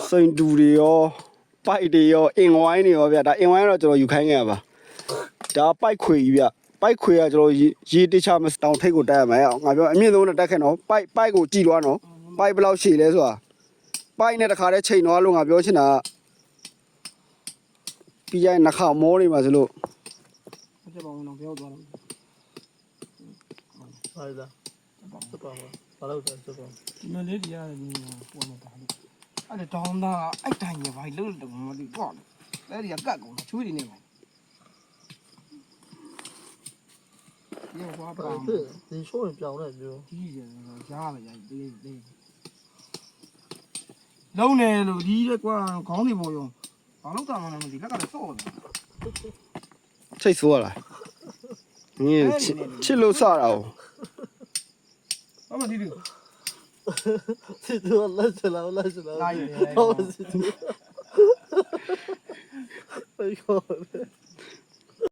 စိန်တူတွေရောပိုက်တွေရောအင်ဝိုင်းတွေရောဗျဒါအင်ဝိုင်းတော့ကျွန်တော်ယူခိုင်းခဲ့ရပါဒါပိုက်ခွေကြီးဗျပိုက်ခွေကကျွန်တော်ရေတခြားမစတောင်ထိတ်ကိုတက်ရမယ်ငါပြောအမြင့်ဆုံးနဲ့တက်ခဲ့တော့ပိုက်ကိုကြည်သွားနော်ပိုက်ဘယ်လောက်ရှည်လဲဆိုတာပိုက်နဲ့တခါတည်းချိန်သွားလို့ငါပြောချင်တာပြီးရင်နှခါမောနေမှာစလို့这把我弄标多了。哎呀，这把我把老子这把。你们那底下你我们打的，俺这长大爱干也白溜了，我的干了，那底下干过了，处理那玩意。你花不？对，你说人标了就。第一件家了呀，对。老呢，老弟这管讲的不用，把老大们那么的，那个少的。စိတ်ဆိုးလာ你ချစ်လို့စတာ哦老板弟弟，这都烂死了，烂死了。哪有？哎呦！